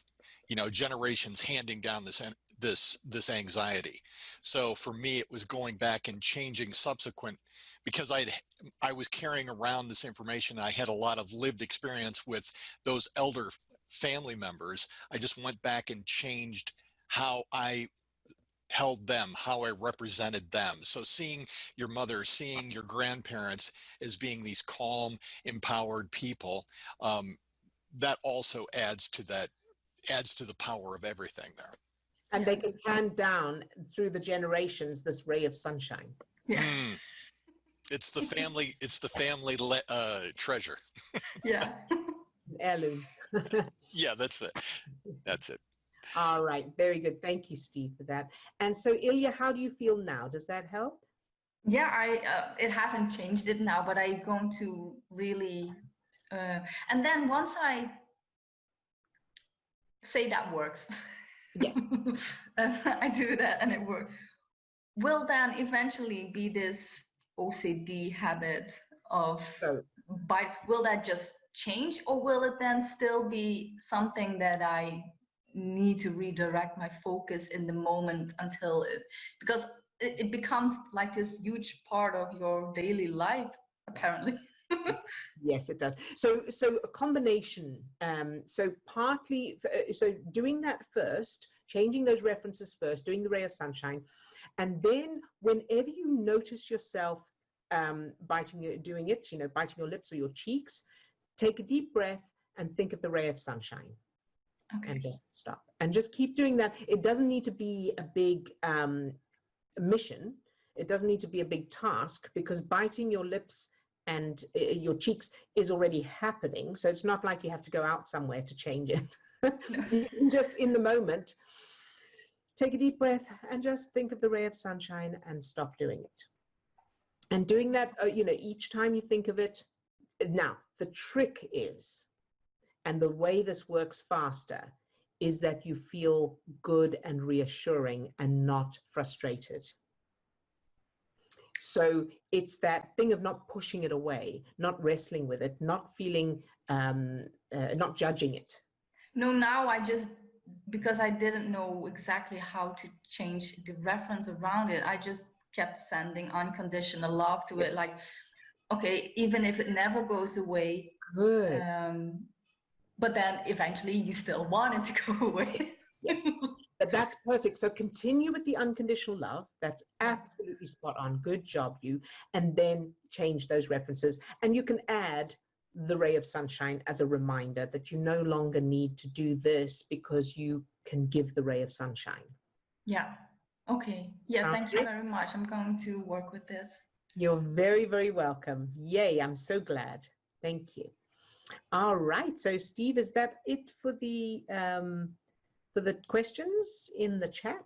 S4: generations handing down this anxiety. So for me, it was going back and changing subsequent, because I was carrying around this information. I had a lot of lived experience with those elder family members. I just went back and changed how I held them, how I represented them. So seeing your mother, seeing your grandparents as being these calm, empowered people, that also adds to the power of everything there.
S1: And they can hand down through the generations this ray of sunshine.
S5: Yeah.
S4: It's the family treasure.
S5: Yeah.
S1: Heirloom.
S4: Yeah, that's it.
S1: All right, very good. Thank you, Steve, for that. And so, Ilja, how do you feel now? Does that help?
S5: Yeah, it hasn't changed it now, but I'm going to really, and then once I say that works,
S1: yes,
S5: I do that and it works, will then eventually be this OCD habit of will that just change, or will it then still be something that I need to redirect my focus in the moment until because it becomes like this huge part of your daily life, apparently.
S1: Yes, it does. So a combination. So partly, so doing that first, changing those references first, doing the ray of sunshine, and then whenever you notice yourself doing it, biting your lips or your cheeks, take a deep breath and think of the ray of sunshine.
S5: Okay.
S1: And just stop. And just keep doing that. It doesn't need to be a big mission. It doesn't need to be a big task, because biting your lips and your cheeks is already happening. So it's not like you have to go out somewhere to change it. You can just in the moment take a deep breath and just think of the ray of sunshine and stop doing it. And doing that, each time you think of it. Now, the trick is, and the way this works faster, is that you feel good and reassuring and not frustrated. So it's that thing of not pushing it away, not wrestling with it, not feeling, not judging it.
S5: No, now I just, because I didn't know exactly how to change the reference around it, I just kept sending unconditional love to it. Like, okay, even if it never goes away,
S1: Good.
S5: but then eventually you still want it to go away.
S1: Yes, but that's perfect. So continue with the unconditional love. That's absolutely spot on. Good job, you. And then change those references. And you can add the ray of sunshine as a reminder that you no longer need to do this, because you can give the ray of sunshine.
S5: Yeah. Okay. Yeah, thank you very much. I'm going to work with this.
S1: You're very, very welcome. Yay, I'm so glad. Thank you. All right. So Steve, is that it for the questions in the chat?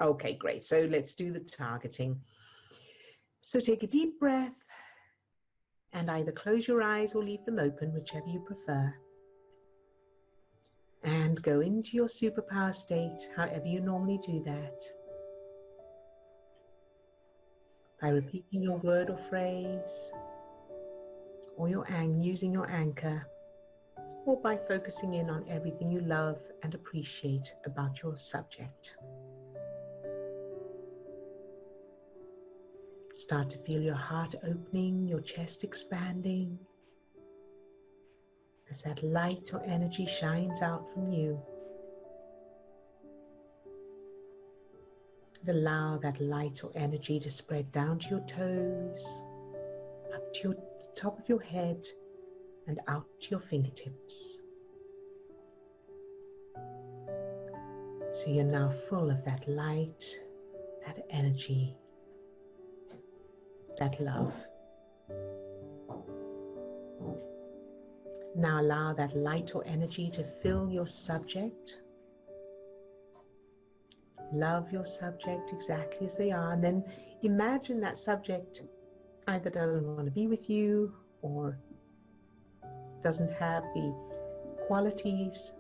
S1: Okay, great. So let's do the targeting. So take a deep breath and either close your eyes or leave them open, whichever you prefer. And go into your superpower state, however you normally do that, by repeating your word or phrase, or using your anchor, or by focusing in on everything you love and appreciate about your subject. Start to feel your heart opening, your chest expanding, as that light or energy shines out from you. And allow that light or energy to spread down to your toes, up to the top of your head, and out to your fingertips. So you're now full of that light, that energy, that love. Now allow that light or energy to fill your subject. Love your subject exactly as they are, and then imagine that subject either doesn't want to be with you or doesn't have the qualities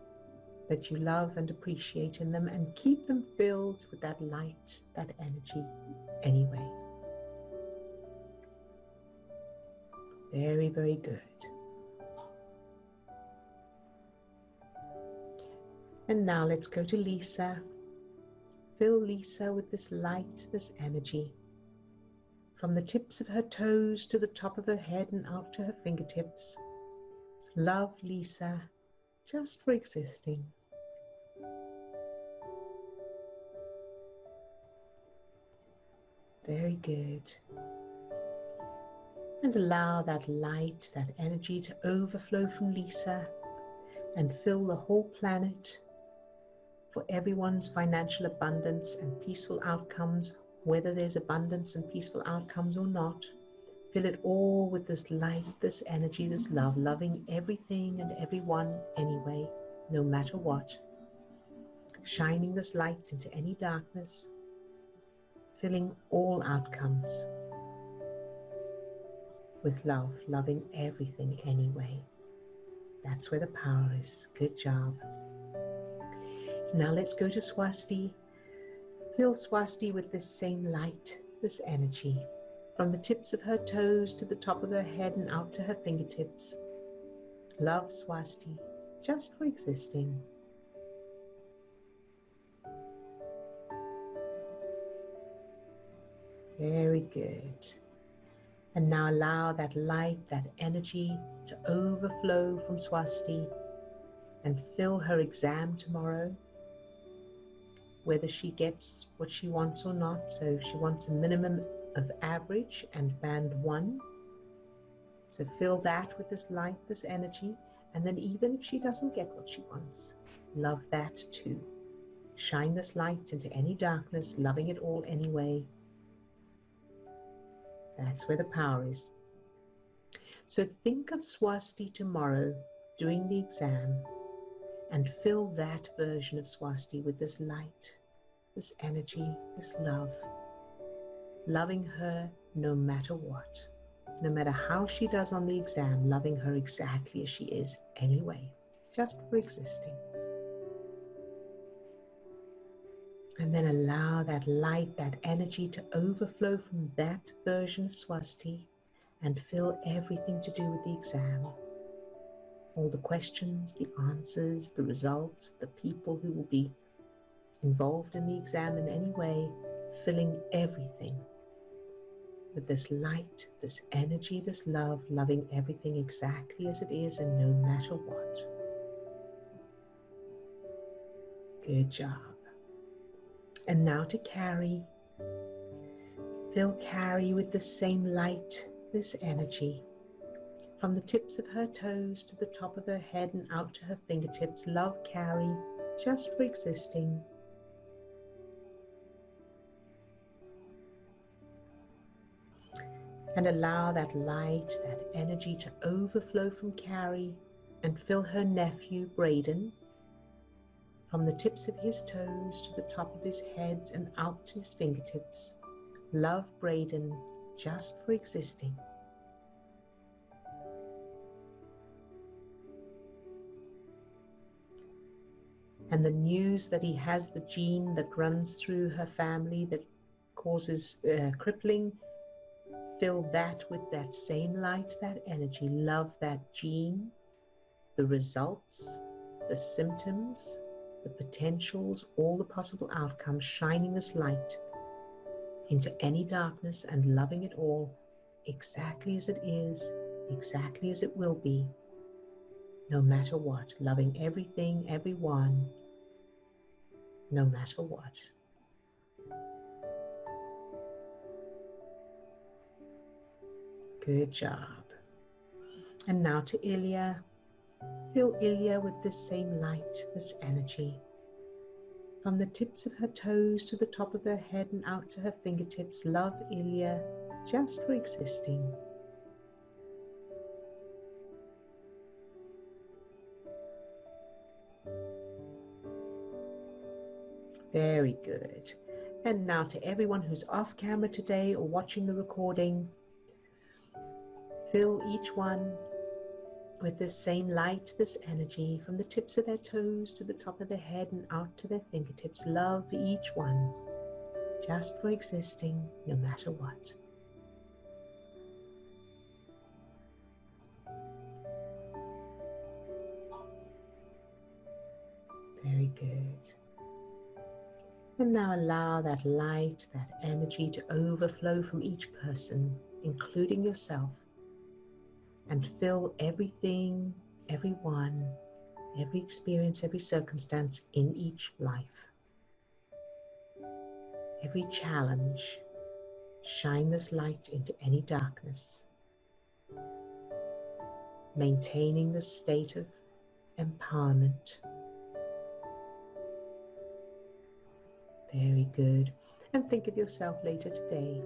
S1: that you love and appreciate in them, and keep them filled with that light, that energy anyway. Very, very good. And now let's go to Lisa. Fill Lisa with this light, this energy, from the tips of her toes to the top of her head and out to her fingertips. Love Lisa just for existing. Very good. And allow that light, that energy to overflow from Lisa and fill the whole planet, for everyone's financial abundance and peaceful outcomes, whether there's abundance and peaceful outcomes or not. Fill it all with this light, this energy, this love, loving everything and everyone anyway, no matter what. Shining this light into any darkness, filling all outcomes with love, loving everything anyway. That's where the power is. Good job. Now let's go to Swasti. Fill Swasti with this same light, this energy, from the tips of her toes to the top of her head and out to her fingertips. Love Swasti, just for existing. Very good. And now allow that light, that energy to overflow from Swasti and fill her exam tomorrow, whether she gets what she wants or not. So if she wants a minimum of average and band 1, so fill that with this light, this energy. And then even if she doesn't get what she wants, love that too. Shine this light into any darkness, loving it all anyway. That's where the power is. So think of Swasti tomorrow doing the exam and fill that version of Swasti with this light, this energy, this love, loving her no matter what, no matter how she does on the exam, loving her exactly as she is anyway, just for existing. And then allow that light, that energy to overflow from that version of Swasti and fill everything to do with the exam. All the questions, the answers, the results, the people who will be involved in the exam in any way, filling everything with this light, this energy, this love, loving everything exactly as it is and no matter what. Good job. And now to Carrie. Fill Carrie with the same light, this energy. From the tips of her toes to the top of her head and out to her fingertips, love Carrie just for existing. And allow that light, that energy to overflow from Carrie and fill her nephew, Braden, from the tips of his toes to the top of his head and out to his fingertips. Love Braden just for existing. And the news that he has the gene that runs through her family that causes crippling, fill that with that same light, that energy. Love that gene, the results, the symptoms, the potentials, all the possible outcomes, shining this light into any darkness and loving it all exactly as it is, exactly as it will be, no matter what, loving everything, everyone, no matter what. Good job. And now to Ilya. Fill Ilya with this same light, this energy. From the tips of her toes to the top of her head and out to her fingertips, love Ilya just for existing. Very good. And now to everyone who's off camera today or watching the recording, fill each one with this same light, this energy, from the tips of their toes to the top of their head and out to their fingertips. Love each one just for existing, no matter what. Very good. And now allow that light, that energy to overflow from each person, including yourself, and fill everything, everyone, every experience, every circumstance in each life. Every challenge, shine this light into any darkness, maintaining the state of empowerment. Very good. And think of yourself later today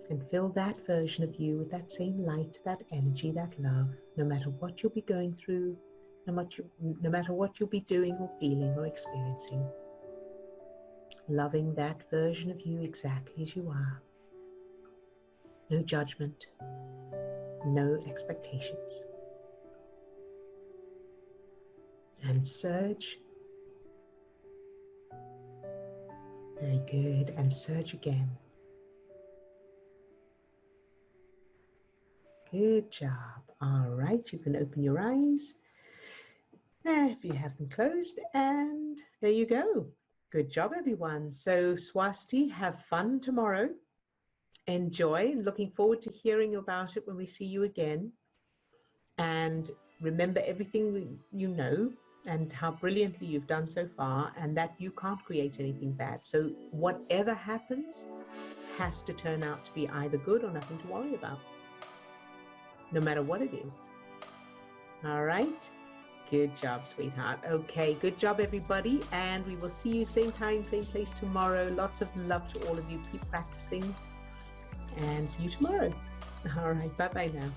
S1: and fill that version of you with that same light, that energy, that love, no matter what you'll be going through, no matter what you'll be doing or feeling or experiencing. Loving that version of you exactly as you are. No judgment, no expectations. And surge. Very good. And surge again. Good job. All right, you can open your eyes if you have them closed, and there you go. Good job, everyone. So Swasti, have fun tomorrow. enjoy, and looking forward to hearing about it when we see you again. And remember everything you know and how brilliantly you've done so far, and that you can't create anything bad. So whatever happens has to turn out to be either good or nothing to worry about, no matter what it is. All right. Good job, sweetheart. Okay, good job, everybody. And we will see you same time, same place tomorrow. Lots of love to all of you. Keep practicing and see you tomorrow. All right. Bye-bye now.